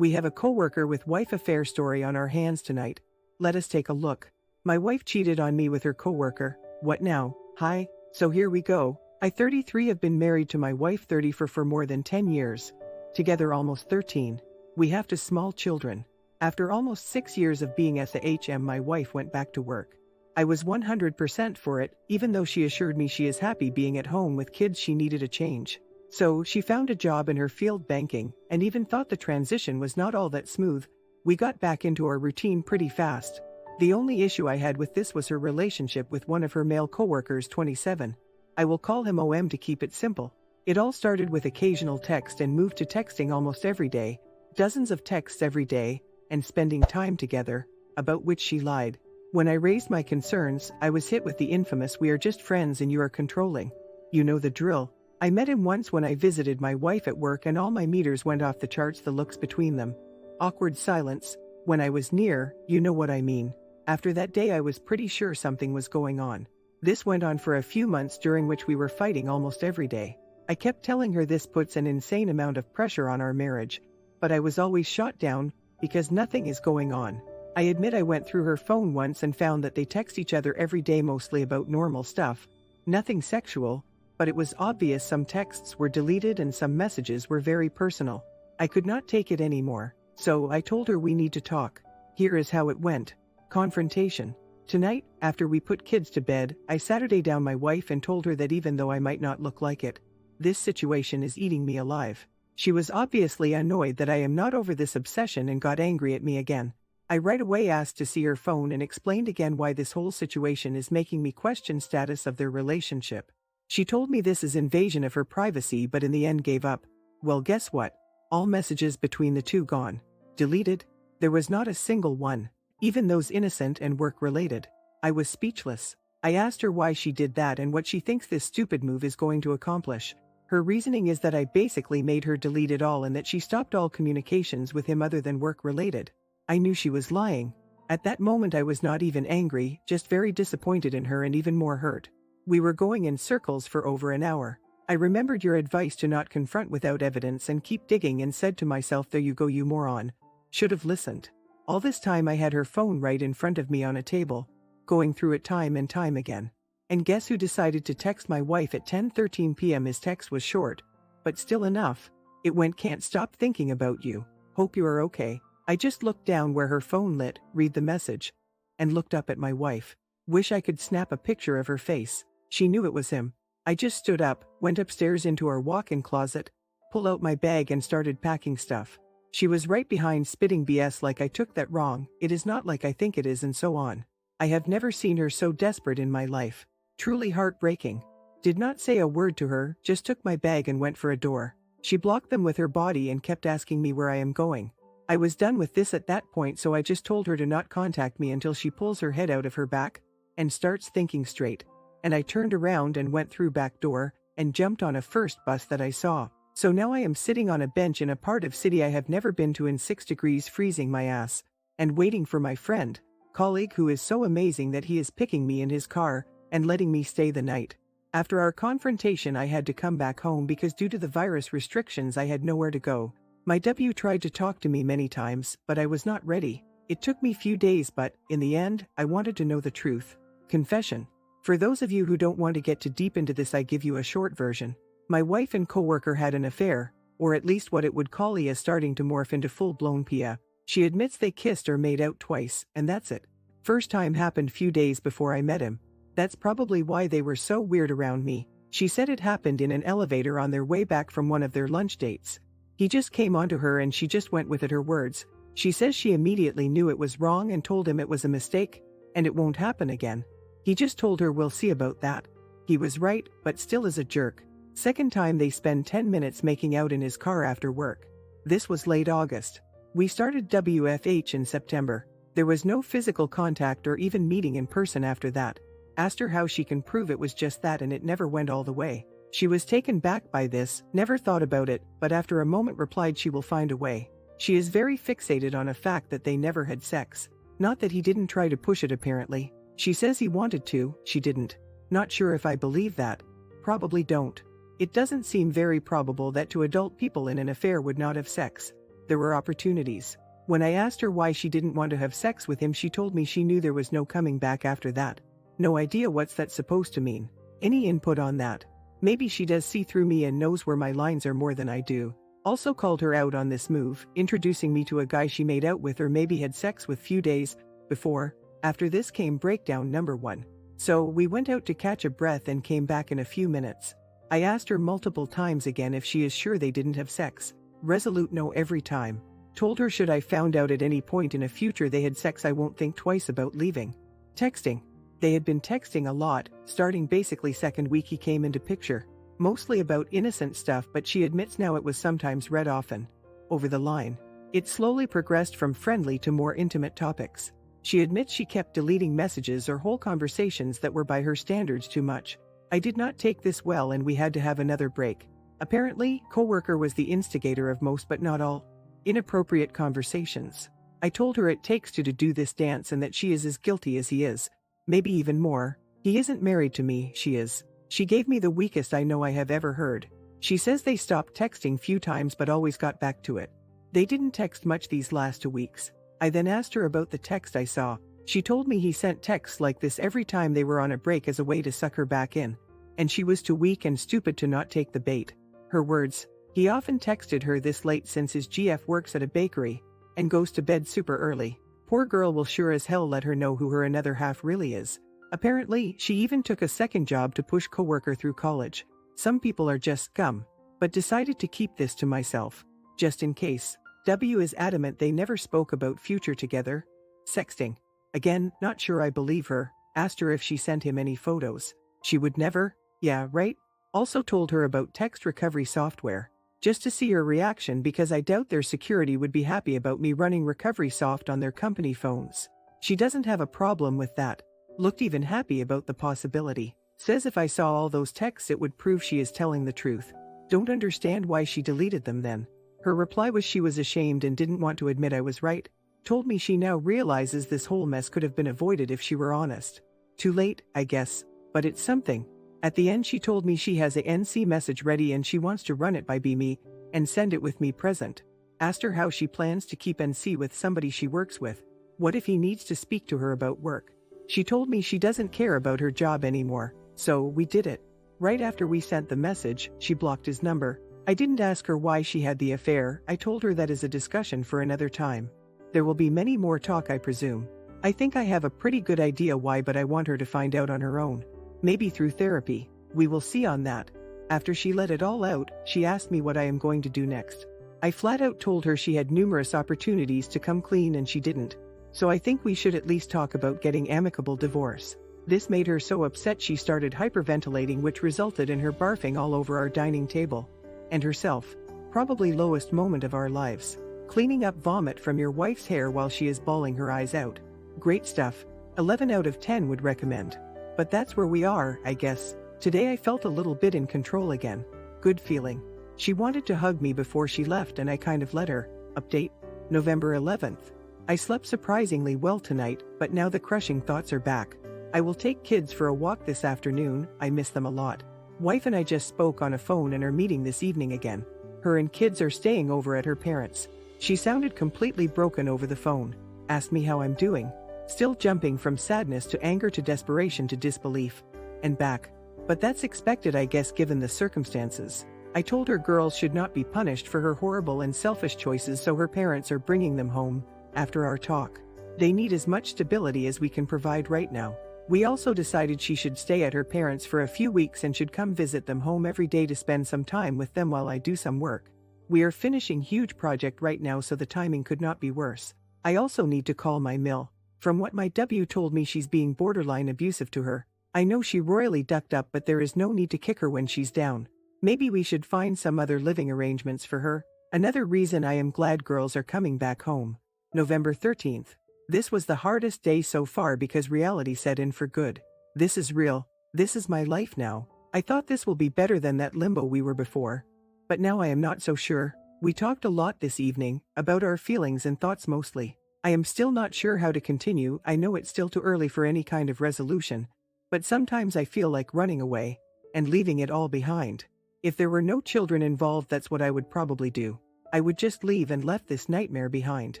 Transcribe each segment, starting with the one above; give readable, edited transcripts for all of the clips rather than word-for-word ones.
We have a coworker with wife affair story on our hands tonight. Let us take a look. My wife cheated on me with her coworker. What now? Hi, so here we go. I 33 have been married to my wife 30 for more than 10 years. Together almost 13. We have 2 small children. After almost 6 years of being at the HM, my wife went back to work. I was 100% for it, even though she assured me she is happy being at home with kids. She needed a change. So, she found a job in her field banking, and even thought the transition was not all that smooth. We got back into our routine pretty fast. The only issue I had with this was her relationship with one of her male coworkers, 27. I will call him OM to keep it simple. It all started with occasional text and moved to texting almost every day, dozens of texts every day, and spending time together, about which she lied. When I raised my concerns, I was hit with the infamous "we are just friends and you are controlling." You know the drill. I met him once when I visited my wife at work and all my meters went off the charts, the looks between them. Awkward silence. When I was near, you know what I mean. After that day I was pretty sure something was going on. This went on for a few months, during which we were fighting almost every day. I kept telling her this puts an insane amount of pressure on our marriage, but I was always shot down, because nothing is going on. I admit I went through her phone once and found that they text each other every day, mostly about normal stuff. Nothing sexual, but it was obvious some texts were deleted and some messages were very personal. I could not take it anymore, so I told her we need to talk. Here is how it went. Confrontation. Tonight, after we put kids to bed, I Saturday down my wife and told her that even though I might not look like it, this situation is eating me alive. She was obviously annoyed that I am not over this obsession and got angry at me again. I right away asked to see her phone and explained again why this whole situation is making me question status of their relationship. She told me this is invasion of her privacy, but in the end gave up. Well, guess what? All messages between the two gone. Deleted. There was not a single one, even those innocent and work-related. I was speechless. I asked her why she did that and what she thinks this stupid move is going to accomplish. Her reasoning is that I basically made her delete it all and that she stopped all communications with him other than work-related. I knew she was lying. At that moment I was not even angry, just very disappointed in her and even more hurt. We were going in circles for over an hour. I remembered your advice to not confront without evidence and keep digging, and said to myself, there you go, you moron. Should have listened. All this time I had her phone right in front of me on a table, going through it time and time again. And guess who decided to text my wife at 10:13 p.m. His text was short, but still enough. It went, "Can't stop thinking about you. Hope you are okay." I just looked down where her phone lit, read the message, and looked up at my wife. Wish I could snap a picture of her face. She knew it was him. I just stood up, went upstairs into our walk-in closet, pulled out my bag and started packing stuff. She was right behind, spitting BS like I took that wrong, it is not like I think it is, and so on. I have never seen her so desperate in my life. Truly heartbreaking. Did not say a word to her, just took my bag and went for a door. She blocked them with her body and kept asking me where I am going. I was done with this at that point, so I just told her to not contact me until she pulls her head out of her back and starts thinking straight. And I turned around and went through back door and jumped on a first bus that I saw. So now I am sitting on a bench in a part of city I have never been to in 6 degrees freezing my ass and waiting for my friend, colleague who is so amazing that he is picking me in his car and letting me stay the night. After our confrontation I had to come back home because due to the virus restrictions I had nowhere to go. My W tried to talk to me many times, but I was not ready. It took me few days, but, in the end, I wanted to know the truth. Confession. For those of you who don't want to get too deep into this, I give you a short version. My wife and coworker had an affair, or at least what it would call is starting to morph into full-blown PIA. She admits they kissed or made out twice, and that's it. First time happened few days before I met him. That's probably why they were so weird around me. She said it happened in an elevator on their way back from one of their lunch dates. He just came onto her and she just went with it, her words. She says she immediately knew it was wrong and told him it was a mistake, and it won't happen again. He just told her, we'll see about that. He was right, but still is a jerk. Second time they spend 10 minutes making out in his car after work. This was late August. We started WFH in September. There was no physical contact or even meeting in person after that. Asked her how she can prove it was just that, and it never went all the way. She was taken back by this, never thought about it, but after a moment replied she will find a way. She is very fixated on a fact that they never had sex. Not that he didn't try to push it apparently. She says he wanted to, she didn't. Not sure if I believe that. Probably don't. It doesn't seem very probable that two adult people in an affair would not have sex. there were opportunities. When I asked her why she didn't want to have sex with him, she told me she knew there was no coming back after that. No idea what's that supposed to mean. Any input on that? Maybe she does see through me and knows where my lines are more than I do. Also called her out on this move, introducing me to a guy she made out with or maybe had sex with few days before. After this came breakdown number 1. So we went out to catch a breath and came back in a few minutes. I asked her multiple times again if she is sure they didn't have sex. Resolute no every time. Told her should I found out at any point in the future they had sex I won't think twice about leaving. Texting. They had been texting a lot, starting basically second week he came into picture. Mostly about innocent stuff, but she admits now it was sometimes read often over the line. It slowly progressed from friendly to more intimate topics. She admits she kept deleting messages or whole conversations that were by her standards too much. I did not take this well and we had to have another break. Apparently, coworker was the instigator of most but not all inappropriate conversations. I told her it takes two to do this dance and that she is as guilty as he is. Maybe even more. He isn't married to me, she is. She gave me the weakest I know I have ever heard. She says they stopped texting few times but always got back to it. They didn't text much these last 2 weeks. I then asked her about the text I saw. She told me he sent texts like this every time they were on a break as a way to suck her back in. And she was too weak and stupid to not take the bait. Her words, he often texted her this late since his GF works at a bakery and goes to bed super early. Poor girl will sure as hell let her know who her another half really is. Apparently, she even took a second job to push coworker through college. Some people are just scum, but decided to keep this to myself, just in case. W is adamant they never spoke about future together. Sexting. Again, not sure I believe her. Asked her if she sent him any photos. She would never. Yeah, right? Also told her about text recovery software. Just to see her reaction because I doubt their security would be happy about me running recovery soft on their company phones. She doesn't have a problem with that. Looked even happy about the possibility. Says if I saw all those texts it would prove she is telling the truth. Don't understand why she deleted them then. Her reply was she was ashamed and didn't want to admit I was right. Told me she now realizes this whole mess could have been avoided if she were honest. Too late, I guess. But it's something. At the end she told me she has a NC message ready and she wants to run it by me and send it with me present. Asked her how she plans to keep NC with somebody she works with. What if he needs to speak to her about work? She told me she doesn't care about her job anymore. So we did it. Right after we sent the message, she blocked his number. I didn't ask her why she had the affair. I told her that is a discussion for another time. There will be many more talk I presume. I think I have a pretty good idea why, but I want her to find out on her own. Maybe through therapy. We will see on that. After she let it all out, she asked me what I am going to do next. I flat out told her she had numerous opportunities to come clean and she didn't. So I think we should at least talk about getting amicable divorce. This made her so upset she started hyperventilating, which resulted in her barfing all over our dining table. And herself. Probably lowest moment of our lives. Cleaning up vomit from your wife's hair while she is bawling her eyes out. Great stuff. 11 out of 10 would recommend. But that's where we are, I guess. Today I felt a little bit in control again. Good feeling. She wanted to hug me before she left and I kind of let her. Update. November 11th. I slept surprisingly well tonight, but now the crushing thoughts are back. I will take kids for a walk this afternoon. I miss them a lot. Wife and I just spoke on a phone and are meeting this evening again. Her and kids are staying over at her parents'. She sounded completely broken over the phone. Asked me how I'm doing. Still jumping from sadness to anger to desperation to disbelief. And back. But that's expected, I guess, given the circumstances. I told her girls should not be punished for her horrible and selfish choices, so her parents are bringing them home. After our talk. They need as much stability as we can provide right now. We also decided she should stay at her parents for a few weeks and should come visit them home every day to spend some time with them while I do some work. We are finishing huge project right now, so the timing could not be worse. I also need to call my mill. From what my W told me, she's being borderline abusive to her. I know she royally ducked up, but there is no need to kick her when she's down. Maybe we should find some other living arrangements for her. Another reason I am glad girls are coming back home. November 13th. This was the hardest day so far because reality set in for good. This is real. This is my life now. I thought this will be better than that limbo we were before. But now I am not so sure. We talked a lot this evening, about our feelings and thoughts mostly. I am still not sure how to continue. I know it's still too early for any kind of resolution. But sometimes I feel like running away and leaving it all behind. If there were no children involved, that's what I would probably do. I would just leave and left this nightmare behind.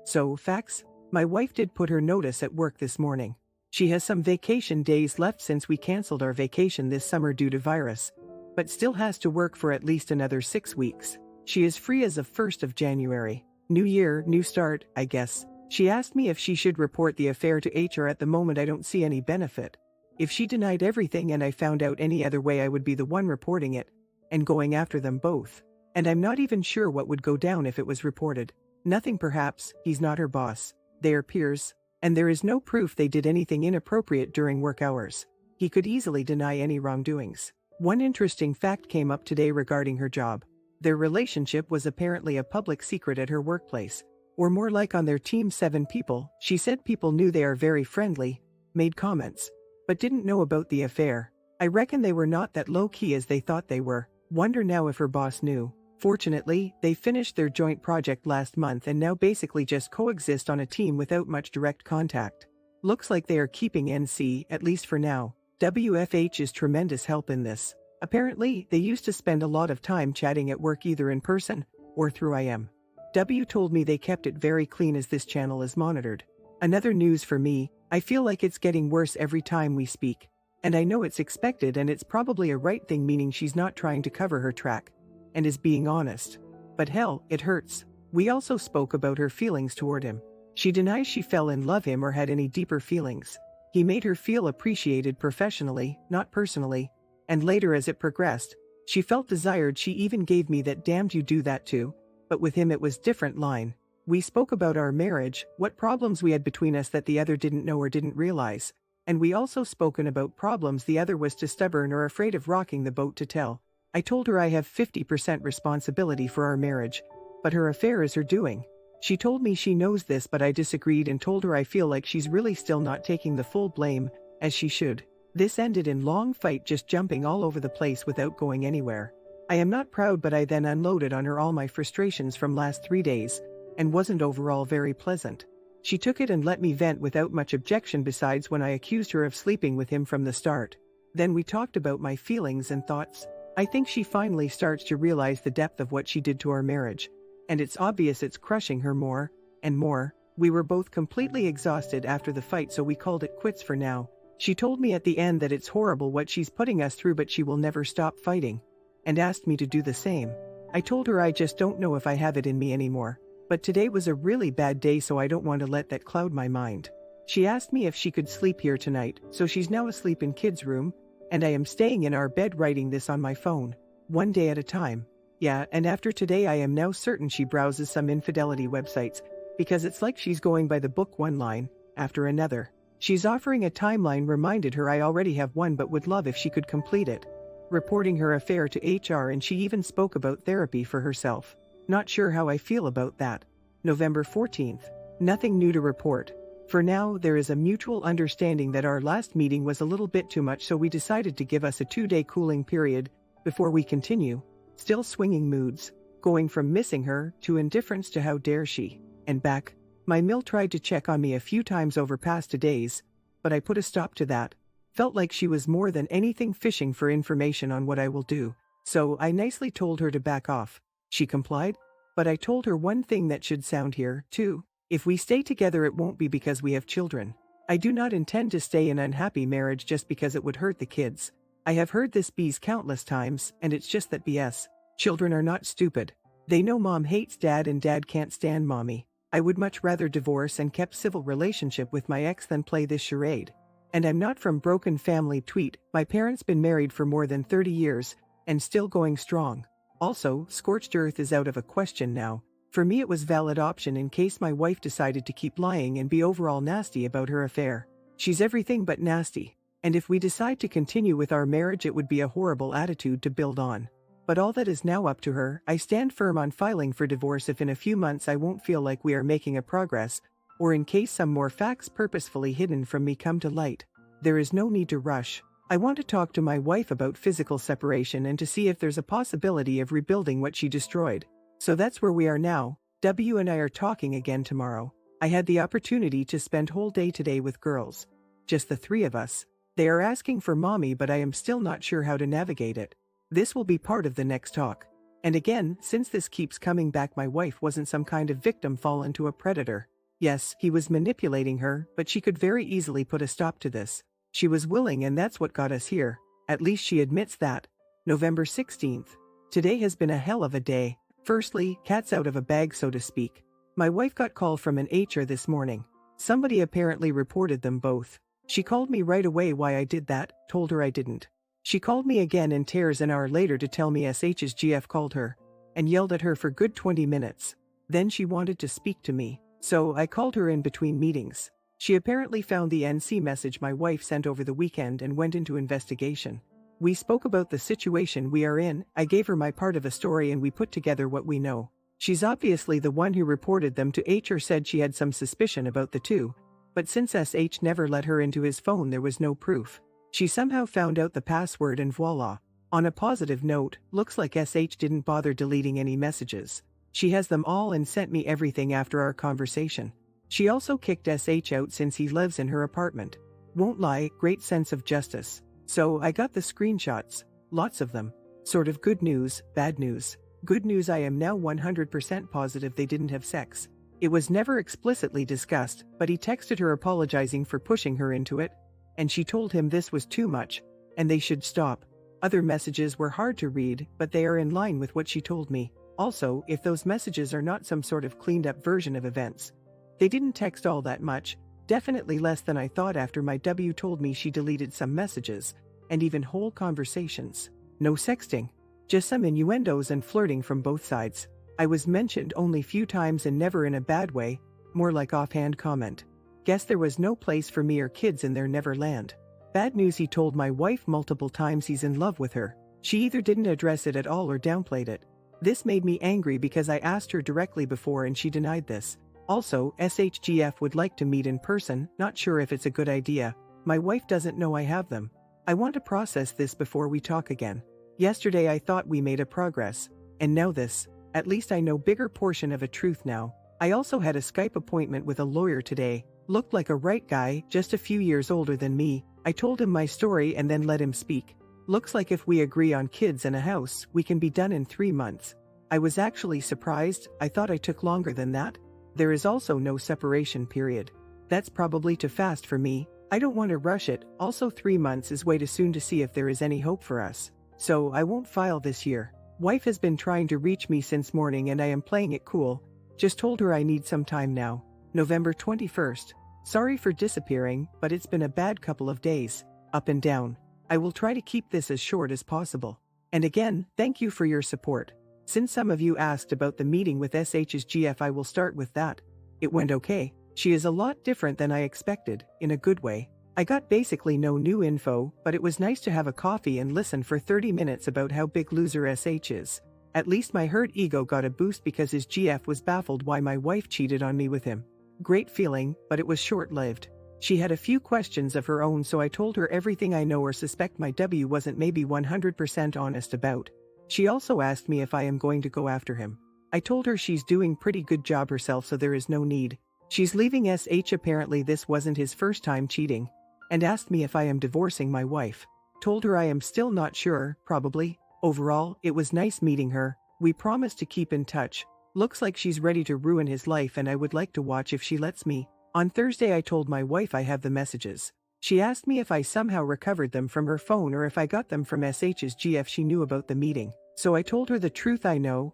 So, facts? My wife did put her notice at work this morning. She has some vacation days left since we cancelled our vacation this summer due to virus, but still has to work for at least another 6 weeks. She is free as of 1st of January. New year, new start, I guess. She asked me if she should report the affair to HR. At the moment I don't see any benefit. If she denied everything and I found out any other way, I would be the one reporting it and going after them both. And I'm not even sure what would go down if it was reported. Nothing perhaps, he's not her boss. They are peers, and there is no proof they did anything inappropriate during work hours. He could easily deny any wrongdoings. One interesting fact came up today regarding her job. Their relationship was apparently a public secret at her workplace, or more like on their team 7 people. She said people knew they are very friendly, made comments, but didn't know about the affair. I reckon they were not that low-key as they thought they were. Wonder now if her boss knew. Fortunately, they finished their joint project last month and now basically just coexist on a team without much direct contact. Looks like they are keeping NC, at least for now. WFH is tremendous help in this. Apparently, they used to spend a lot of time chatting at work either in person or through IM. W told me they kept it very clean as this channel is monitored. Another news for me, I feel like it's getting worse every time we speak. And I know it's expected and it's probably a right thing, meaning she's not trying to cover her track and is being honest. But hell, it hurts. We also spoke about her feelings toward him. She denies she fell in love him or had any deeper feelings. He made her feel appreciated professionally, not personally. And later as it progressed, she felt desired. She even gave me that "damned you do that too," but with him it was different line. We spoke about our marriage, what problems we had between us that the other didn't know or didn't realize. And we also spoken about problems the other was too stubborn or afraid of rocking the boat to tell. I told her I have 50% responsibility for our marriage, but her affair is her doing. She told me she knows this, but I disagreed and told her I feel like she's really still not taking the full blame, as she should. This ended in long fight, just jumping all over the place without going anywhere. I am not proud, but I then unloaded on her all my frustrations from last 3 days, and wasn't overall very pleasant. She took it and let me vent without much objection, besides when I accused her of sleeping with him from the start. Then we talked about my feelings and thoughts. I think she finally starts to realize the depth of what she did to our marriage, and it's obvious it's crushing her more and more. We were both completely exhausted after the fight, so we called it quits for now. She told me at the end that it's horrible what she's putting us through, but she will never stop fighting, and asked me to do the same. I told her I just don't know if I have it in me anymore, but today was a really bad day, so I don't want to let that cloud my mind. She asked me if she could sleep here tonight, so she's now asleep in kids' room, and I am staying in our bed writing this on my phone, one day at a time. Yeah, and after today I am now certain she browses some infidelity websites, because it's like she's going by the book, one line after another. She's offering a timeline, reminded her I already have one but would love if she could complete it. Reporting her affair to HR, and she even spoke about therapy for herself. Not sure how I feel about that. November 14th. Nothing new to report. For now, there is a mutual understanding that our last meeting was a little bit too much, so we decided to give us a 2-day cooling period before we continue. Still swinging moods, going from missing her to indifference to how dare she, and back. My mill tried to check on me a few times over past 2 days, but I put a stop to that. Felt like she was more than anything fishing for information on what I will do, so I nicely told her to back off. She complied, but I told her one thing that should sound here, too. If we stay together, it won't be because we have children. I do not intend to stay in an unhappy marriage just because it would hurt the kids. I have heard this BS countless times, and it's just that BS. Children are not stupid. They know mom hates dad and dad can't stand mommy. I would much rather divorce and kept civil relationship with my ex than play this charade. And I'm not from broken family. Tweet, my parents been married for more than 30 years, and still going strong. Also, scorched earth is out of a question now. For me it was valid option in case my wife decided to keep lying and be overall nasty about her affair. She's everything but nasty. And if we decide to continue with our marriage, it would be a horrible attitude to build on. But all that is now up to her. I stand firm on filing for divorce if in a few months I won't feel like we are making a progress, or in case some more facts purposefully hidden from me come to light. There is no need to rush. I want to talk to my wife about physical separation and to see if there's a possibility of rebuilding what she destroyed. So that's where we are now. W and I are talking again tomorrow. I had the opportunity to spend whole day today with girls. Just the 3 of us. They are asking for mommy, but I am still not sure how to navigate it. This will be part of the next talk. And again, since this keeps coming back, my wife wasn't some kind of victim fallen to a predator. Yes, he was manipulating her, but she could very easily put a stop to this. She was willing, and that's what got us here. At least she admits that. November 16th. Today has been a hell of a day. Firstly, cat's out of a bag, so to speak. My wife got called from an HR this morning. Somebody apparently reported them both. She called me right away why I did that, told her I didn't. She called me again in tears an hour later to tell me SH's GF called her and yelled at her for good 20 minutes. Then she wanted to speak to me, so I called her in between meetings. She apparently found the NC message my wife sent over the weekend and went into investigation. We spoke about the situation we are in, I gave her my part of the story, and we put together what we know. She's obviously the one who reported them to HR. Said she had some suspicion about the two, but since SH never let her into his phone, there was no proof. She somehow found out the password and voila. On a positive note, looks like SH didn't bother deleting any messages. She has them all and sent me everything after our conversation. She also kicked SH out since he lives in her apartment. Won't lie, great sense of justice. So I got the screenshots, lots of them. Sort of good news, bad news. Good news, I am now 100% positive they didn't have sex. It was never explicitly discussed, but he texted her apologizing for pushing her into it, and she told him this was too much, and they should stop. Other messages were hard to read, but they are in line with what she told me. Also, if those messages are not some sort of cleaned up version of events, they didn't text all that much, definitely less than I thought after my W told me she deleted some messages, and even whole conversations. No sexting, just some innuendos and flirting from both sides. I was mentioned only few times and never in a bad way, more like offhand comment. Guess there was no place for me or kids in their Neverland. Bad news, he told my wife multiple times he's in love with her. She either didn't address it at all or downplayed it. This made me angry because I asked her directly before and she denied this. Also, SHGF would like to meet in person, not sure if it's a good idea. My wife doesn't know I have them. I want to process this before we talk again. Yesterday I thought we made a progress, and now this. At least I know bigger portion of a truth now. I also had a Skype appointment with a lawyer today. Looked like a right guy, just a few years older than me. I told him my story and then let him speak. Looks like if we agree on kids and a house, we can be done in 3 months. I was actually surprised. I thought I took longer than that. There is also no separation period. That's probably too fast for me. I don't want to rush it. Also, 3 months is way too soon to see if there is any hope for us. So I won't file this year. Wife has been trying to reach me since morning and I am playing it cool. Just told her I need some time now. November 21st. Sorry for disappearing, but it's been a bad couple of days. Up and down. I will try to keep this as short as possible. And again, thank you for your support. Since some of you asked about the meeting with SH's GF, I will start with that. It went okay. She is a lot different than I expected, in a good way. I got basically no new info, but it was nice to have a coffee and listen for 30 minutes about how big loser SH is. At least my hurt ego got a boost because his GF was baffled why my wife cheated on me with him. Great feeling, but it was short-lived. She had a few questions of her own, so I told her everything I know or suspect my W wasn't maybe 100% honest about. She also asked me if I am going to go after him. I told her she's doing pretty good job herself, so there is no need. She's leaving SH. Apparently this wasn't his first time cheating. And asked me if I am divorcing my wife. Told her I am still not sure, probably. Overall, it was nice meeting her. We promised to keep in touch. Looks like she's ready to ruin his life and I would like to watch if she lets me. On Thursday I told my wife I have the messages. She asked me if I somehow recovered them from her phone or if I got them from SH's GF. She knew about the meeting. So I told her the truth. I know,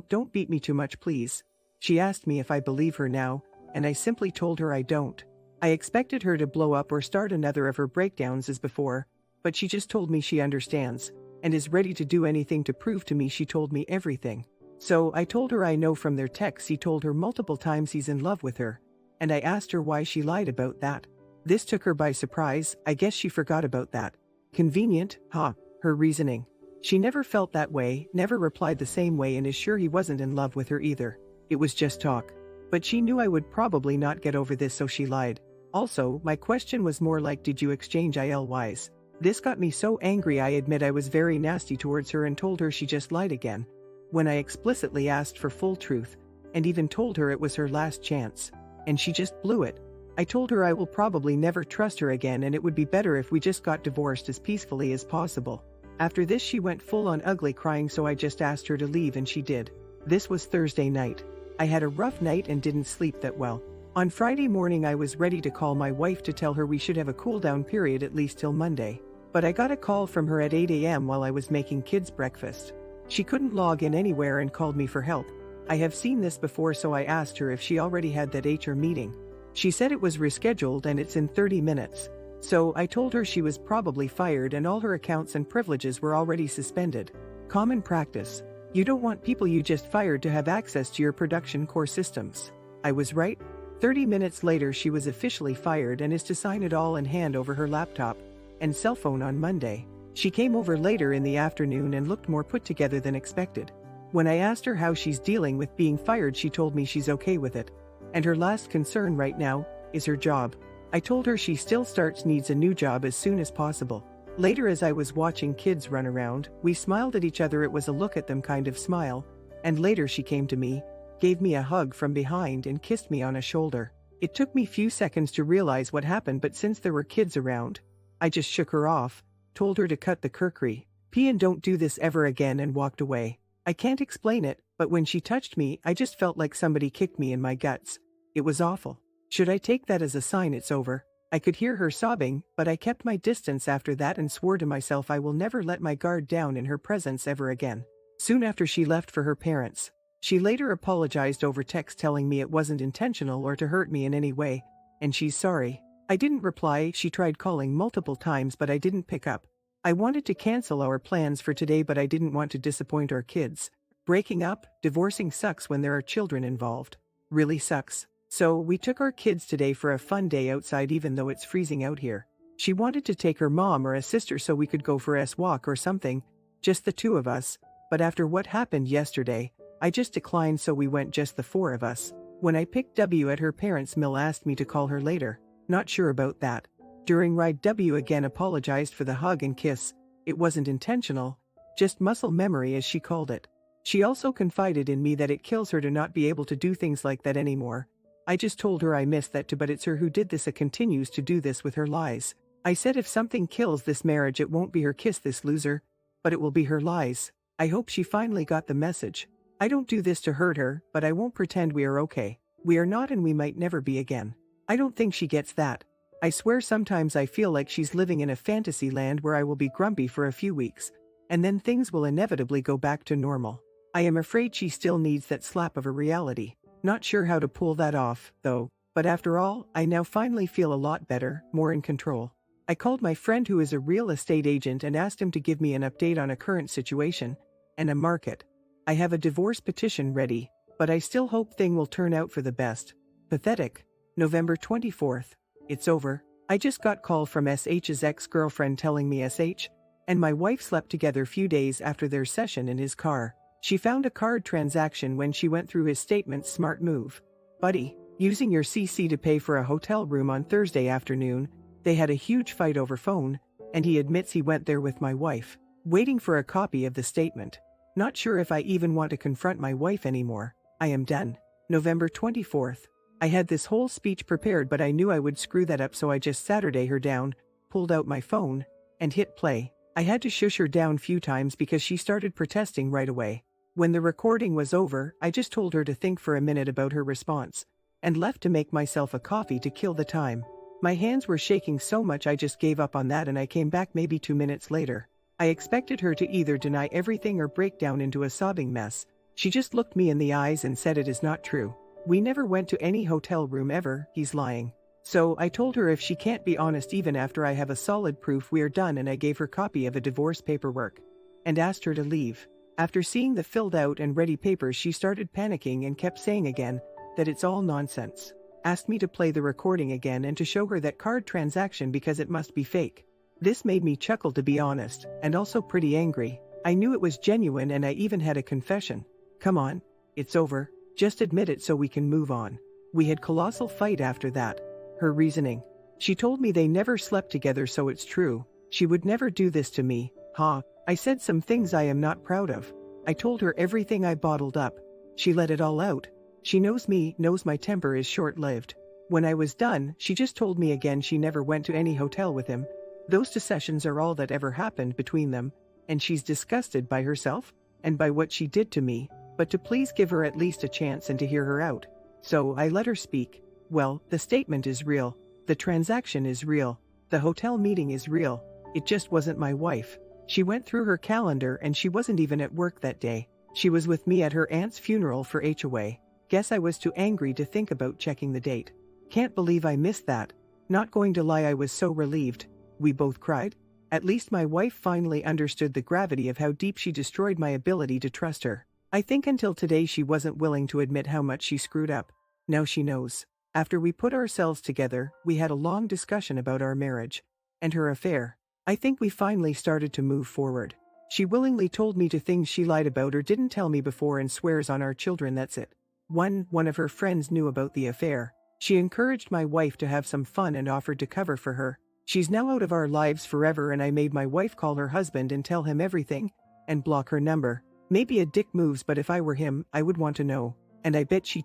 don't beat me too much please. She asked me if I believe her now, and I simply told her I don't. I expected her to blow up or start another of her breakdowns as before, but she just told me she understands, and is ready to do anything to prove to me she told me everything. So I told her I know from their texts he told her multiple times he's in love with her, and I asked her why she lied about that. This took her by surprise. I guess she forgot about that. Convenient, huh? Her reasoning. She never felt that way, never replied the same way, and is sure he wasn't in love with her either. It was just talk. But she knew I would probably not get over this, so she lied. Also, my question was more like, did you exchange ILYs? This got me so angry. I admit I was very nasty towards her and told her she just lied again, when I explicitly asked for full truth, and even told her it was her last chance. And she just blew it. I told her I will probably never trust her again and it would be better if we just got divorced as peacefully as possible. After this she went full on ugly crying, so I just asked her to leave and she did. This was Thursday night. I had a rough night and didn't sleep that well. On Friday morning I was ready to call my wife to tell her we should have a cool down period at least till Monday. But I got a call from her at 8 a.m. while I was making kids breakfast. She couldn't log in anywhere and called me for help. I have seen this before, so I asked her if she already had that HR meeting. She said it was rescheduled and it's in 30 minutes. So I told her she was probably fired and all her accounts and privileges were already suspended. Common practice. You don't want people you just fired to have access to your production core systems. I was right. 30 minutes later she was officially fired and is to sign it all and hand over her laptop and cell phone on Monday. She came over later in the afternoon and looked more put together than expected. When I asked her how she's dealing with being fired, she told me she's okay with it. And her last concern right now is her job. I told her she still needs a new job as soon as possible. Later, as I was watching kids run around, we smiled at each other. It was a look at them kind of smile. And later she came to me, gave me a hug from behind and kissed me on a shoulder. It took me few seconds to realize what happened, but since there were kids around, I just shook her off, told her to cut the kirkery, pee and don't do this ever again, and walked away. I can't explain it, but when she touched me, I just felt like somebody kicked me in my guts. It was awful. Should I take that as a sign it's over? I could hear her sobbing, but I kept my distance after that and swore to myself I will never let my guard down in her presence ever again. Soon after she left for her parents. She later apologized over text, telling me it wasn't intentional or to hurt me in any way, and she's sorry. I didn't reply. She tried calling multiple times but I didn't pick up. I wanted to cancel our plans for today, but I didn't want to disappoint our kids. Breaking up, divorcing sucks when there are children involved. Really sucks. So we took our kids today for a fun day outside even though it's freezing out here. She wanted to take her mom or a sister so we could go for a walk or something, just the two of us, but after what happened yesterday, I just declined, so we went just the four of us. When I picked W at her parents' mill, asked me to call her later. Not sure about that. During ride, W again apologized for the hug and kiss. It wasn't intentional, just muscle memory as she called it. She also confided in me that it kills her to not be able to do things like that anymore. I just told her I missed that too, but it's her who did this and continues to do this with her lies. I said if something kills this marriage it won't be her kiss, this loser, but it will be her lies. I hope she finally got the message. I don't do this to hurt her, but I won't pretend we are okay. We are not, and we might never be again. I don't think she gets that. I swear sometimes I feel like she's living in a fantasy land where I will be grumpy for a few weeks, and then things will inevitably go back to normal. I am afraid she still needs that slap of a reality. Not sure how to pull that off, though, but after all, I now finally feel a lot better, more in control. I called my friend who is a real estate agent and asked him to give me an update on a current situation and a market. I have a divorce petition ready, but I still hope thing will turn out for the best. Pathetic. November 24th. It's over. I just got call from SH's ex-girlfriend telling me SH and my wife slept together few days after their session in his car. She found a card transaction when she went through his statement. Smart move. Buddy, using your CC to pay for a hotel room on Thursday afternoon. They had a huge fight over phone, and he admits he went there with my wife. Waiting for a copy of the statement. Not sure if I even want to confront my wife anymore. I am done. November 24th. I had this whole speech prepared, but I knew I would screw that up, so I just Saturday her down, pulled out my phone, and hit play. I had to shush her down few times because she started protesting right away. When the recording was over, I just told her to think for a minute about her response, and left to make myself a coffee to kill the time. My hands were shaking so much I just gave up on that, and I came back maybe 2 minutes later. I expected her to either deny everything or break down into a sobbing mess. She just looked me in the eyes and said it is not true. We never went to any hotel room ever, he's lying. So I told her if she can't be honest even after I have a solid proof we are done, and I gave her copy of a divorce paperwork and asked her to leave. After seeing the filled out and ready papers, she started panicking and kept saying again that it's all nonsense. Asked me to play the recording again and to show her that card transaction because it must be fake. This made me chuckle, to be honest, and also pretty angry. I knew it was genuine, and I even had a confession. Come on, it's over. Just admit it so we can move on. We had colossal fight after that. Her reasoning. She told me they never slept together, so it's true. She would never do this to me. I said some things I am not proud of. I told her everything I bottled up. She let it all out. She knows me, knows my temper is short-lived. When I was done, she just told me again she never went to any hotel with him. Those 2 sessions are all that ever happened between them, and she's disgusted by herself and by what she did to me, but to please give her at least a chance and to hear her out. So I let her speak. Well, the statement is real. The transaction is real. The hotel meeting is real. It just wasn't my wife. She went through her calendar and she wasn't even at work that day. She was with me at her aunt's funeral for HOA. Guess I was too angry to think about checking the date. Can't believe I missed that. Not going to lie, I was so relieved. We both cried. At least my wife finally understood the gravity of how deep she destroyed my ability to trust her. I think until today she wasn't willing to admit how much she screwed up. Now she knows. After we put ourselves together, we had a long discussion about our marriage and her affair. I think we finally started to move forward. She willingly told me to things she lied about or didn't tell me before and swears on our children. That's it. One of her friends knew about the affair. She encouraged my wife to have some fun and offered to cover for her. She's now out of our lives forever, and I made my wife call her husband and tell him everything and block her number. Maybe a dick moves, but if I were him, I would want to know. And I bet she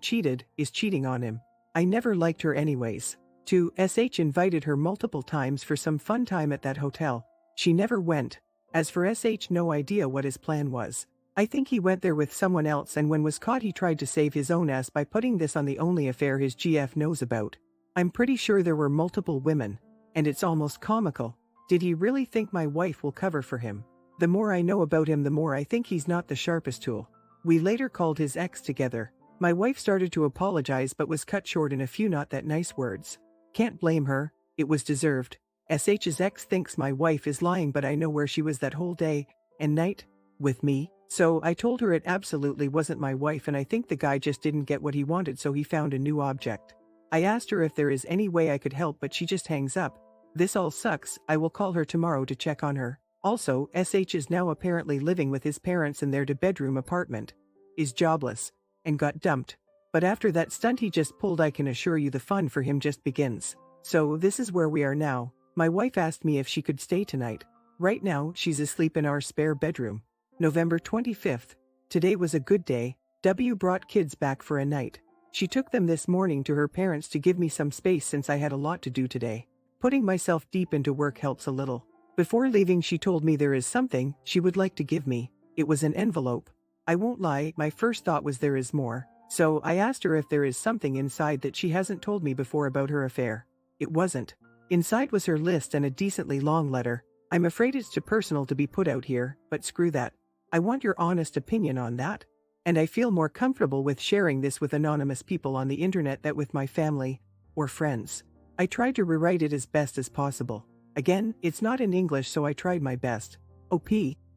is cheating on him. I never liked her anyways. 2. SH invited her multiple times for some fun time at that hotel. She never went. As for SH, no idea what his plan was. I think he went there with someone else, and when was caught he tried to save his own ass by putting this on the only affair his GF knows about. I'm pretty sure there were multiple women. And it's almost comical. Did he really think my wife will cover for him? The more I know about him, the more I think he's not the sharpest tool. We later called his ex together. My wife started to apologize but was cut short in a few not that nice words. Can't blame her, it was deserved. SH's ex thinks my wife is lying, but I know where she was that whole day and night with me. So I told her it absolutely wasn't my wife, and I think the guy just didn't get what he wanted, so he found a new object. I asked her if there is any way I could help, but she just hangs up. This all sucks. I will call her tomorrow to check on her. Also, SH is now apparently living with his parents in their two-bedroom apartment, is jobless, and got dumped. But after that stunt he just pulled, I can assure you the fun for him just begins. So this is where we are now. My wife asked me if she could stay tonight. Right now, she's asleep in our spare bedroom. November 25th. Today was a good day. W brought kids back for a night. She took them this morning to her parents to give me some space since I had a lot to do today. Putting myself deep into work helps a little. Before leaving, she told me there is something she would like to give me. It was an envelope. I won't lie, my first thought was there is more. So I asked her if there is something inside that she hasn't told me before about her affair. It wasn't. Inside was her list and a decently long letter. I'm afraid it's too personal to be put out here, but screw that. I want your honest opinion on that. And I feel more comfortable with sharing this with anonymous people on the internet than with my family or friends. I tried to rewrite it as best as possible. Again, it's not in English, so I tried my best. OP,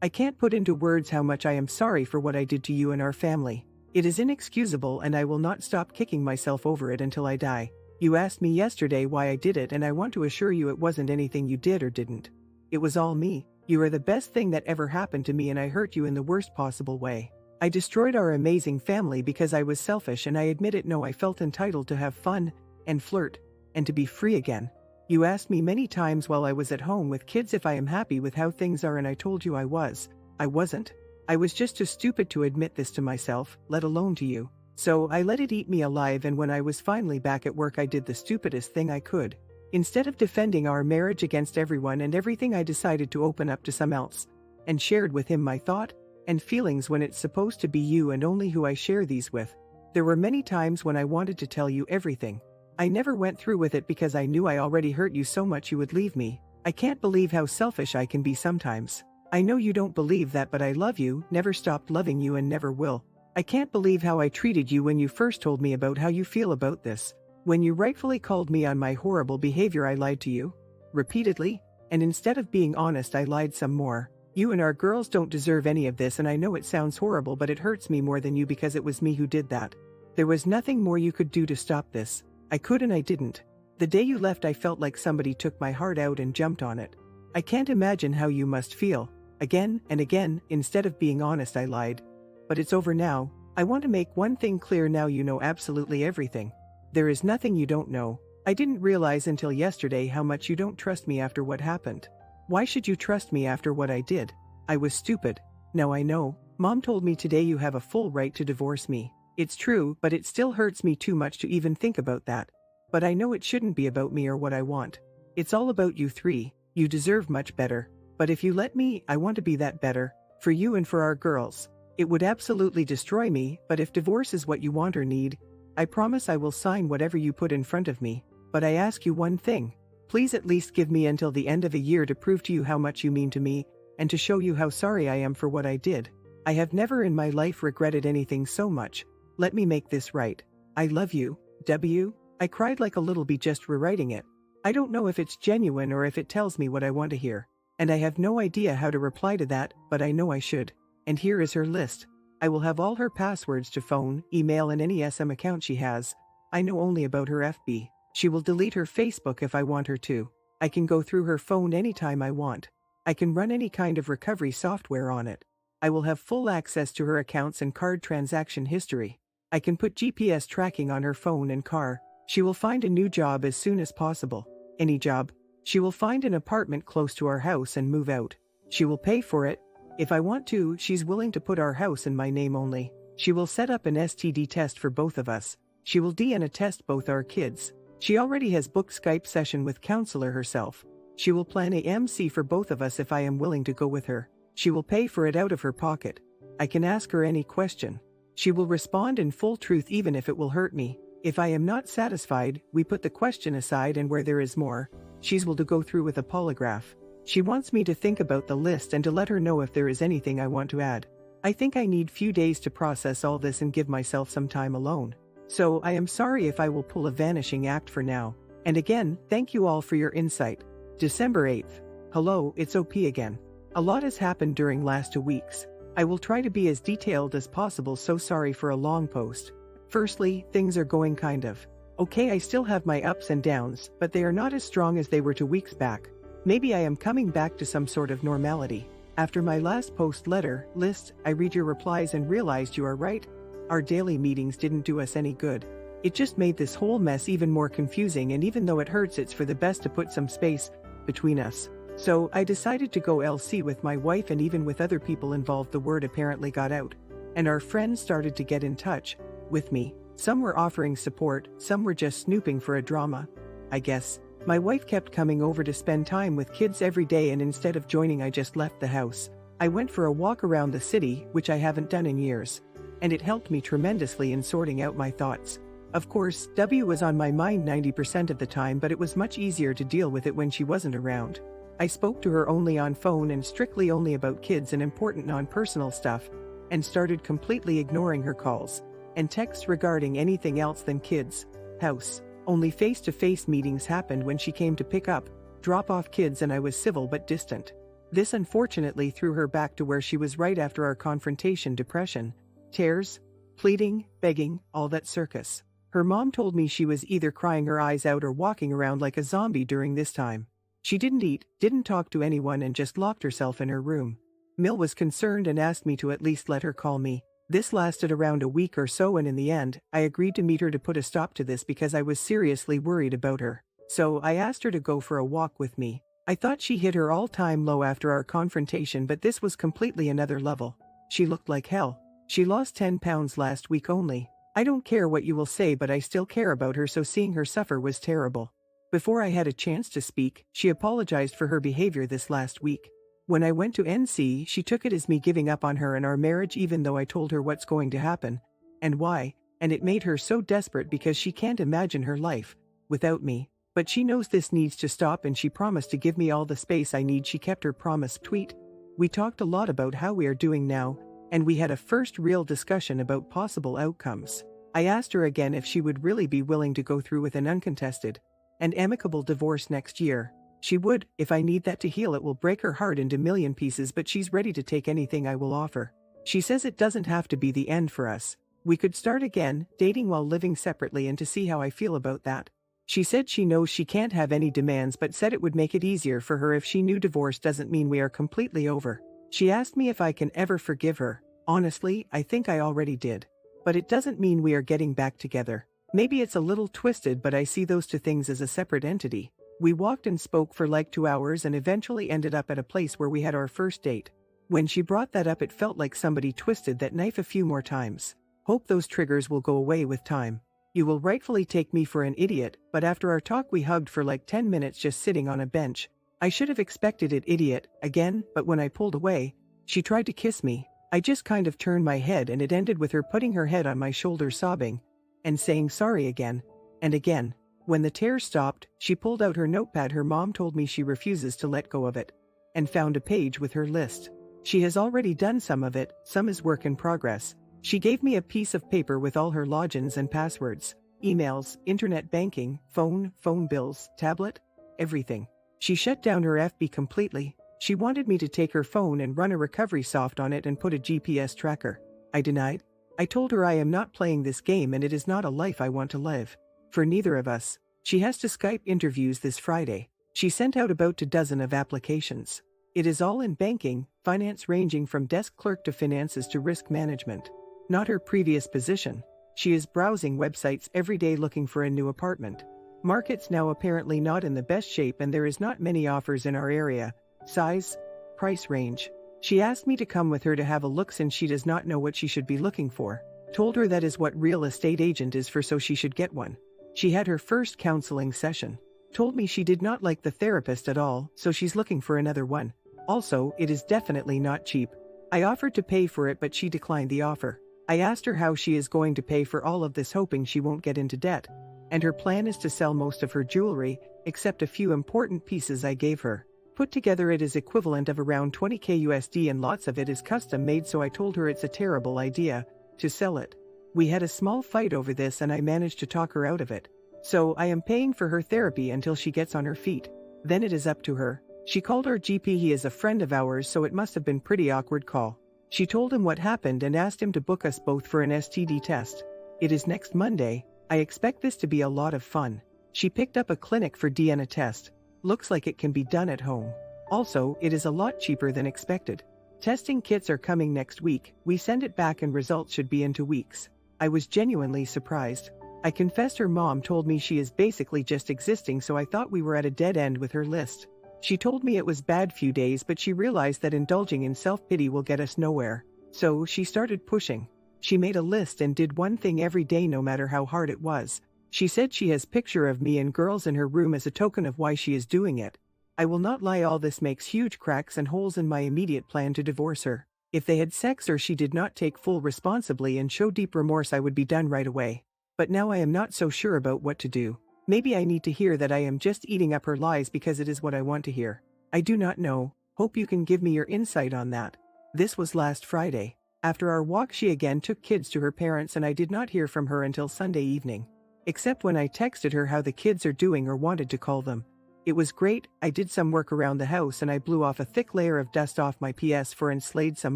I can't put into words how much I am sorry for what I did to you and our family. It is inexcusable, and I will not stop kicking myself over it until I die. You asked me yesterday why I did it, and I want to assure you it wasn't anything you did or didn't. It was all me. You are the best thing that ever happened to me, and I hurt you in the worst possible way. I destroyed our amazing family because I was selfish, and I admit it. No, I felt entitled to have fun and flirt and to be free again. You asked me many times while I was at home with kids if I am happy with how things are, and I told you I was. I wasn't. I was just too stupid to admit this to myself, let alone to you. So I let it eat me alive, and when I was finally back at work I did the stupidest thing I could. Instead of defending our marriage against everyone and everything, I decided to open up to someone else and shared with him my thought and feelings when it's supposed to be you and only who I share these with. There were many times when I wanted to tell you everything. I never went through with it because I knew I already hurt you so much you would leave me. I can't believe how selfish I can be sometimes. I know you don't believe that, but I love you, never stopped loving you, and never will. I can't believe how I treated you when you first told me about how you feel about this. When you rightfully called me on my horrible behavior, I lied to you. Repeatedly. And instead of being honest, I lied some more. You and our girls don't deserve any of this, and I know it sounds horrible, but it hurts me more than you because it was me who did that. There was nothing more you could do to stop this. I could and I didn't. The day you left I felt like somebody took my heart out and jumped on it. I can't imagine how you must feel. Again and again, instead of being honest, I lied. But it's over now. I want to make one thing clear now: you know absolutely everything. There is nothing you don't know. I didn't realize until yesterday how much you don't trust me after what happened. Why should you trust me after what I did? I was stupid. Now I know. Mom told me today you have a full right to divorce me. It's true, but it still hurts me too much to even think about that. But I know it shouldn't be about me or what I want. It's all about you three. You deserve much better. But if you let me, I want to be that better, for you and for our girls. It would absolutely destroy me, but if divorce is what you want or need, I promise I will sign whatever you put in front of me. But I ask you one thing. Please at least give me until the end of a year to prove to you how much you mean to me, and to show you how sorry I am for what I did. I have never in my life regretted anything so much. Let me make this right. I love you, W. I cried like a little bee just rewriting it. I don't know if it's genuine or if it tells me what I want to hear. And I have no idea how to reply to that, but I know I should. And here is her list. I will have all her passwords to phone, email and any SM account she has. I know only about her FB. She will delete her Facebook if I want her to. I can go through her phone anytime I want. I can run any kind of recovery software on it. I will have full access to her accounts and card transaction history. I can put GPS tracking on her phone and car. She will find a new job as soon as possible. Any job. She will find an apartment close to our house and move out. She will pay for it. If I want to, she's willing to put our house in my name only. She will set up an STD test for both of us. She will DNA test both our kids. She already has booked Skype session with counselor herself. She will plan a MC for both of us if I am willing to go with her. She will pay for it out of her pocket. I can ask her any question. She will respond in full truth even if it will hurt me. If I am not satisfied, we put the question aside, and where there is more, she's will to go through with a polygraph. She wants me to think about the list and to let her know if there is anything I want to add. I think I need few days to process all this and give myself some time alone. So I am sorry if I will pull a vanishing act for now. And again, thank you all for your insight. December 8th. Hello, it's OP again. A lot has happened during last 2 weeks. I will try to be as detailed as possible, so sorry for a long post. Firstly, things are going kind of okay. I still have my ups and downs, but they are not as strong as they were 2 weeks back. Maybe I am coming back to some sort of normality. After my last post letter list, I read your replies and realized you are right. Our daily meetings didn't do us any good. It just made this whole mess even more confusing, and even though it hurts, it's for the best to put some space between us. So I decided to go LC with my wife, and even with other people involved, the word apparently got out. And our friends started to get in touch with me. Some were offering support, some were just snooping for a drama, I guess. My wife kept coming over to spend time with kids every day, and instead of joining, I just left the house. I went for a walk around the city, which I haven't done in years. And it helped me tremendously in sorting out my thoughts. Of course, W was on my mind 90% of the time, but it was much easier to deal with it when she wasn't around. I spoke to her only on phone and strictly only about kids and important non-personal stuff, and started completely ignoring her calls and texts regarding anything else than kids, house. Only face-to-face meetings happened when she came to pick up, drop off kids, and I was civil but distant. This unfortunately threw her back to where she was right after our confrontation: depression, tears, pleading, begging, all that circus. Her mom told me she was either crying her eyes out or walking around like a zombie during this time. She didn't eat, didn't talk to anyone, and just locked herself in her room. Mill was concerned and asked me to at least let her call me. This lasted around a week or so, and in the end, I agreed to meet her to put a stop to this because I was seriously worried about her. So I asked her to go for a walk with me. I thought she hit her all-time low after our confrontation, but this was completely another level. She looked like hell. She lost 10 pounds last week only. I don't care what you will say, but I still care about her, so seeing her suffer was terrible. Before I had a chance to speak, she apologized for her behavior this last week. When I went to NC, she took it as me giving up on her and our marriage, even though I told her what's going to happen and why, and it made her so desperate because she can't imagine her life without me. But she knows this needs to stop, and she promised to give me all the space I need. She kept her promise. Tweet. We talked a lot about how we are doing now, and we had a first real discussion about possible outcomes. I asked her again if she would really be willing to go through with an uncontested and amicable divorce next year. She would. If I need that to heal, it will break her heart into million pieces, but she's ready to take anything I will offer. She says it doesn't have to be the end for us. We could start again, dating while living separately, and to see how I feel about that. She said she knows she can't have any demands, but said it would make it easier for her if she knew divorce doesn't mean we are completely over. She asked me if I can ever forgive her. Honestly, I think I already did. But it doesn't mean we are getting back together. Maybe it's a little twisted, but I see those two things as a separate entity. We walked and spoke for like 2 hours and eventually ended up at a place where we had our first date. When she brought that up, it felt like somebody twisted that knife a few more times. Hope those triggers will go away with time. You will rightfully take me for an idiot, but after our talk we hugged for like 10 minutes just sitting on a bench, I should have expected it, idiot, again, but when I pulled away, she tried to kiss me. I just kind of turned my head and it ended with her putting her head on my shoulder sobbing and saying sorry again and again. When the tears stopped, she pulled out her notepad. Her mom told me she refuses to let go of it and found a page with her list. She has already done some of it, some is work in progress. She gave me a piece of paper with all her logins and passwords, emails, internet banking, phone bills, tablet, everything. She shut down her FB completely. She wanted me to take her phone and run a recovery soft on it and put a GPS tracker. I denied. I told her I am not playing this game and it is not a life I want to live. For neither of us. She has to Skype interviews this Friday. She sent out about a dozen of applications. It is all in banking, finance ranging from desk clerk to finances to risk management. Not her previous position. She is browsing websites every day looking for a new apartment. Market's now apparently not in the best shape and there is not many offers in our area. Size, price range. She asked me to come with her to have a look since she does not know what she should be looking for. Told her that is what real estate agent is for, so she should get one. She had her first counseling session. Told me she did not like the therapist at all, so she's looking for another one. Also, it is definitely not cheap. I offered to pay for it but she declined the offer. I asked her how she is going to pay for all of this, hoping she won't get into debt. And her plan is to sell most of her jewelry, except a few important pieces I gave her. Put together it is equivalent of around 20k USD and lots of it is custom made, so I told her it's a terrible idea to sell it. We had a small fight over this and I managed to talk her out of it. So I am paying for her therapy until she gets on her feet. Then it is up to her. She called our GP. He is a friend of ours, so it must have been pretty awkward call. She told him what happened and asked him to book us both for an STD test. It is next Monday. I expect this to be a lot of fun. She picked up a clinic for DNA test. Looks like it can be done at home. Also, it is a lot cheaper than expected. Testing kits are coming next week. We send it back and results should be in 2 weeks. I was genuinely surprised. I confessed her mom told me she is basically just existing, so I thought we were at a dead end with her list. She told me it was bad few days, but she realized that indulging in self-pity will get us nowhere. So she started pushing. She made a list and did one thing every day no matter how hard it was. She said she has picture of me and girls in her room as a token of why she is doing it. I will not lie, all this makes huge cracks and holes in my immediate plan to divorce her. If they had sex or she did not take full responsibly and show deep remorse, I would be done right away. But now I am not so sure about what to do. Maybe I need to hear that I am just eating up her lies because it is what I want to hear. I do not know. Hope you can give me your insight on that. This was last Friday. After our walk she again took kids to her parents and I did not hear from her until Sunday evening. Except when I texted her how the kids are doing or wanted to call them. It was great. I did some work around the house and I blew off a thick layer of dust off my PS4 and slayed some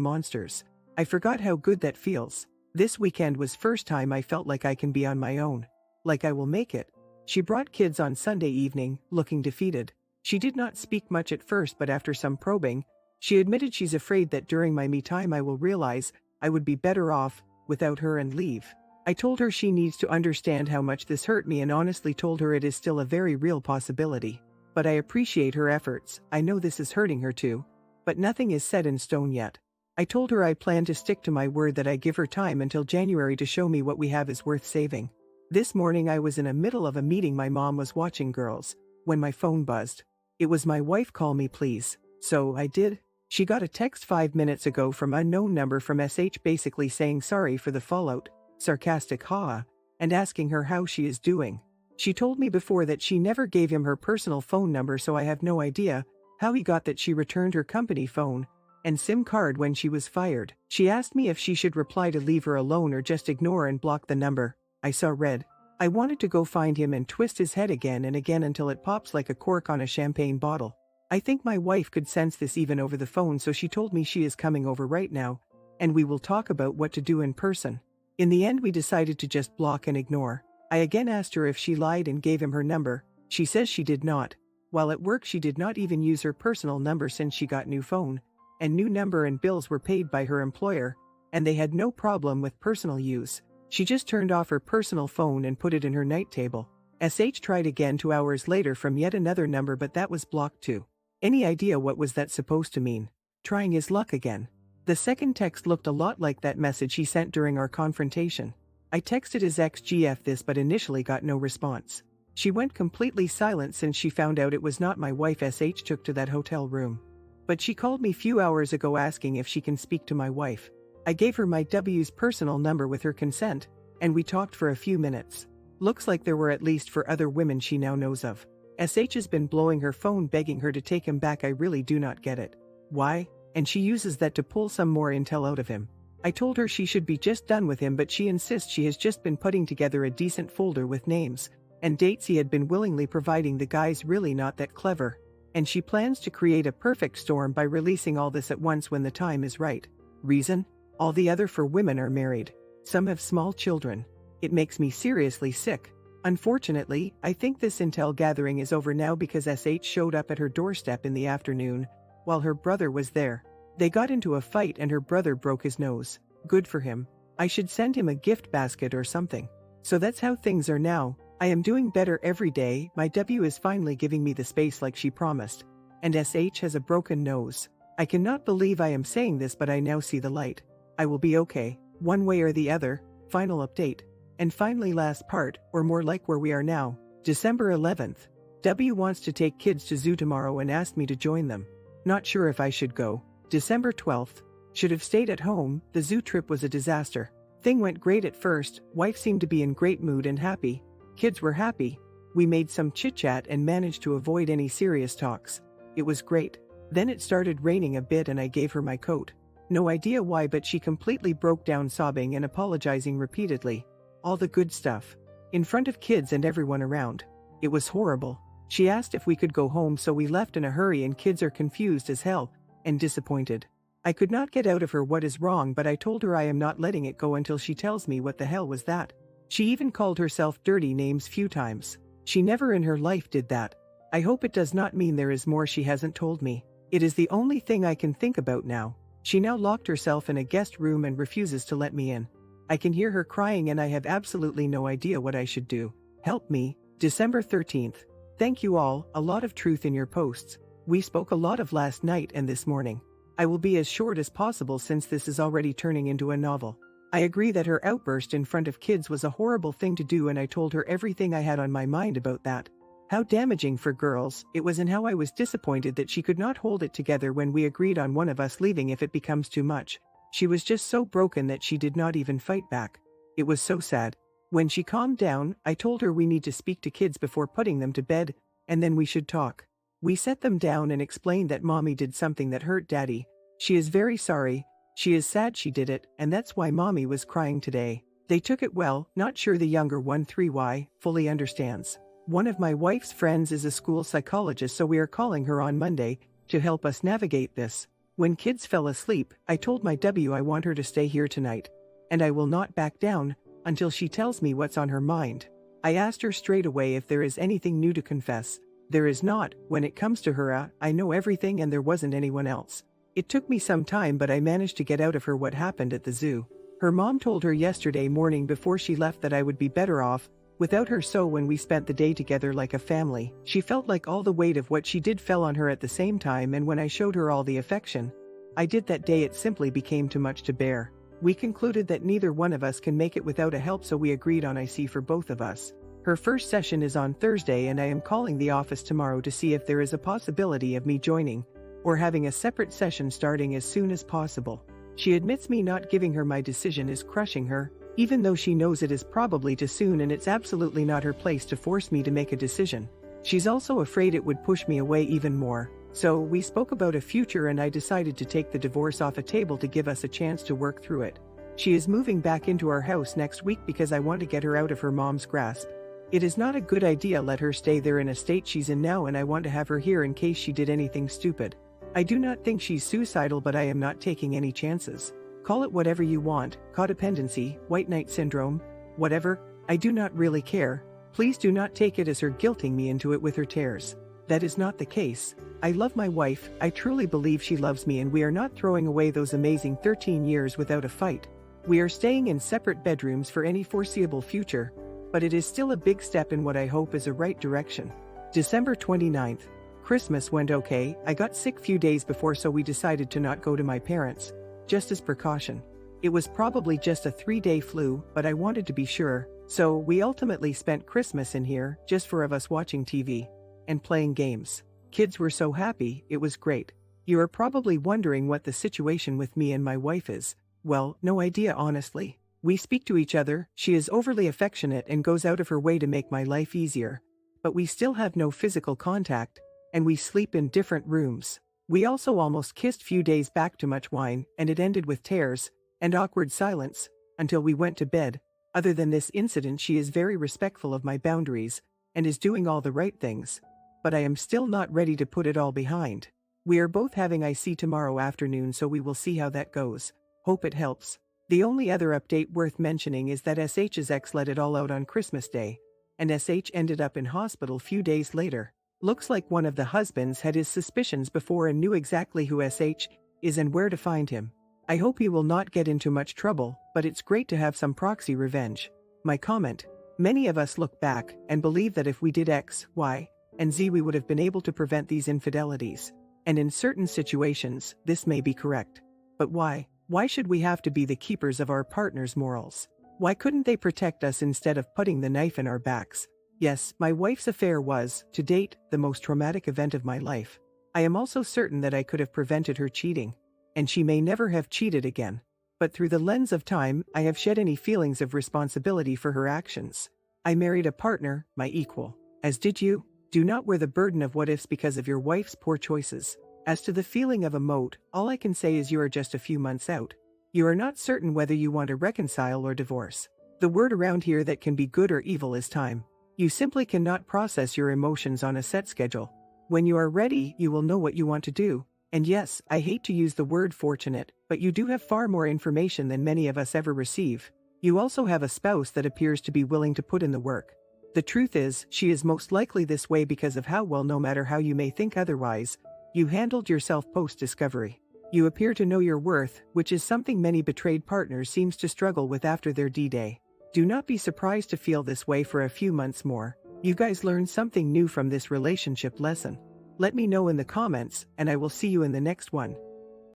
monsters. I forgot how good that feels. This weekend was first time I felt like I can be on my own. Like I will make it. She brought kids on Sunday evening, looking defeated. She did not speak much at first, but after some probing, she admitted she's afraid that during my me time I will realize I would be better off without her and leave. I told her she needs to understand how much this hurt me and honestly told her it is still a very real possibility. But I appreciate her efforts. I know this is hurting her too. But nothing is set in stone yet. I told her I plan to stick to my word that I give her time until January to show me what we have is worth saving. This morning I was in the middle of a meeting. My mom was watching girls when my phone buzzed. It was my wife. Call me please. So I did. She got a text 5 minutes ago from unknown number from SH basically saying sorry for the fallout, sarcastic haha, and asking her how she is doing. She told me before that she never gave him her personal phone number, so I have no idea how he got that. She returned her company phone and SIM card when she was fired. She asked me if she should reply to leave her alone or just ignore and block the number. I saw red. I wanted to go find him and twist his head again and again until it pops like a cork on a champagne bottle. I think my wife could sense this even over the phone, so she told me she is coming over right now, and we will talk about what to do in person. In the end we decided to just block and ignore. I again asked her if she lied and gave him her number. She says she did not. While at work she did not even use her personal number since she got new phone, and new number and bills were paid by her employer, and they had no problem with personal use. She just turned off her personal phone and put it in her night table. SH tried again 2 hours later from yet another number, but that was blocked too. Any idea what was that supposed to mean? Trying his luck again. The second text looked a lot like that message he sent during our confrontation. I texted his ex-GF this but initially got no response. She went completely silent since she found out it was not my wife SH took to that hotel room. But she called me few hours ago asking if she can speak to my wife. I gave her my W's personal number with her consent, and we talked for a few minutes. Looks like there were at least 4 other women she now knows of. SH has been blowing her phone begging her to take him back. I really do not get it. Why? And she uses that to pull some more intel out of him. I told her she should be just done with him, but she insists she has just been putting together a decent folder with names and dates he had been willingly providing. The guy's really not that clever, and she plans to create a perfect storm by releasing all this at once when the time is right. Reason? All the other 4 women are married. Some have small children. It makes me seriously sick. Unfortunately, I think this intel gathering is over now because SH showed up at her doorstep in the afternoon while her brother was there. They got into a fight and her brother broke his nose. Good for him. I should send him a gift basket or something. So that's how things are now. I am doing better every day. My W is finally giving me the space like she promised. And SH has a broken nose. I cannot believe I am saying this, but I now see the light. I will be okay, one way or the other. Final update. And finally, last part, or more like where we are now. December 11th. W wants to take kids to zoo tomorrow and asked me to join them. Not sure if I should go. December 12th. Should have stayed at home. The zoo trip was a disaster. Thing went great at first. Wife seemed to be in great mood and happy. Kids were happy. We made some chit-chat and managed to avoid any serious talks. It was great. Then it started raining a bit and I gave her my coat. No idea why, but she completely broke down sobbing and apologizing repeatedly. All the good stuff. In front of kids and everyone around. It was horrible. She asked if we could go home, so we left in a hurry and kids are confused as hell and disappointed. I could not get out of her what is wrong, but I told her I am not letting it go until she tells me what the hell was that. She even called herself dirty names few times. She never in her life did that. I hope it does not mean there is more she hasn't told me. It is the only thing I can think about now. She now locked herself in a guest room and refuses to let me in. I can hear her crying and I have absolutely no idea what I should do. Help me. December 13th. Thank you all, a lot of truth in your posts. We spoke a lot of last night and this morning. I will be as short as possible since this is already turning into a novel. I agree that her outburst in front of kids was a horrible thing to do, and I told her everything I had on my mind about that. How damaging for girls it was, and how I was disappointed that she could not hold it together when we agreed on one of us leaving if it becomes too much. She was just so broken that she did not even fight back. It was so sad. When she calmed down, I told her we need to speak to kids before putting them to bed, and then we should talk. We set them down and explained that mommy did something that hurt daddy. She is very sorry. She is sad she did it, and that's why mommy was crying today. They took it well. Not sure the younger one 3Y fully understands. One of my wife's friends is a school psychologist, so we are calling her on Monday to help us navigate this. When kids fell asleep, I told my W I want her to stay here tonight. And I will not back down until she tells me what's on her mind. I asked her straight away if there is anything new to confess. There is not. When it comes to her, I know everything and there wasn't anyone else. It took me some time, but I managed to get out of her what happened at the zoo. Her mom told her yesterday morning before she left that I would be better off without her, so when we spent the day together like a family, she felt like all the weight of what she did fell on her at the same time, and when I showed her all the affection I did that day, it simply became too much to bear. We concluded that neither one of us can make it without a help, so we agreed on IC for both of us. Her first session is on Thursday, and I am calling the office tomorrow to see if there is a possibility of me joining or having a separate session starting as soon as possible. She admits me not giving her my decision is crushing her, even though she knows it is probably too soon and it's absolutely not her place to force me to make a decision. She's also afraid it would push me away even more. So we spoke about a future and I decided to take the divorce off a table to give us a chance to work through it. She is moving back into our house next week because I want to get her out of her mom's grasp. It is not a good idea let her stay there in a state she's in now, and I want to have her here in case she did anything stupid. I do not think she's suicidal, but I am not taking any chances. Call it whatever you want, codependency, white knight syndrome, whatever, I do not really care. Please do not take it as her guilting me into it with her tears. That is not the case. I love my wife, I truly believe she loves me, and we are not throwing away those amazing 13 years without a fight. We are staying in separate bedrooms for any foreseeable future, but it is still a big step in what I hope is a right direction. December 29th. Christmas went okay. I got sick few days before, so we decided to not go to my parents, just as precaution. It was probably just a 3-day flu, but I wanted to be sure, so we ultimately spent Christmas in here, just 4 of us watching TV and playing games. Kids were so happy, it was great. You are probably wondering what the situation with me and my wife is. Well, no idea honestly. We speak to each other, she is overly affectionate and goes out of her way to make my life easier. But we still have no physical contact, and we sleep in different rooms. We also almost kissed few days back, too much wine, and it ended with tears and awkward silence until we went to bed. Other than this incident, she is very respectful of my boundaries and is doing all the right things. But I am still not ready to put it all behind. We are both having IC tomorrow afternoon, so we will see how that goes. Hope it helps. The only other update worth mentioning is that SH's ex let it all out on Christmas Day, and SH ended up in hospital few days later. Looks like one of the husbands had his suspicions before and knew exactly who SH is and where to find him. I hope he will not get into much trouble, but it's great to have some proxy revenge. My comment: many of us look back and believe that if we did X, Y, and Z we would have been able to prevent these infidelities. And in certain situations, this may be correct. But why? Why should we have to be the keepers of our partner's morals? Why couldn't they protect us instead of putting the knife in our backs? Yes, my wife's affair was, to date, the most traumatic event of my life. I am also certain that I could have prevented her cheating, and she may never have cheated again. But through the lens of time, I have shed any feelings of responsibility for her actions. I married a partner, my equal. As did you. Do not wear the burden of what-ifs because of your wife's poor choices. As to the feeling of a moat, all I can say is you are just a few months out. You are not certain whether you want to reconcile or divorce. The word around here that can be good or evil is time. You simply cannot process your emotions on a set schedule. When you are ready, you will know what you want to do. And yes, I hate to use the word fortunate, but you do have far more information than many of us ever receive. You also have a spouse that appears to be willing to put in the work. The truth is, she is most likely this way because of how well, no matter how you may think otherwise, you handled yourself post-discovery. You appear to know your worth, which is something many betrayed partners seems to struggle with after their D-Day. Do not be surprised to feel this way for a few months more. You guys learned something new from this relationship lesson. Let me know in the comments, and I will see you in the next one.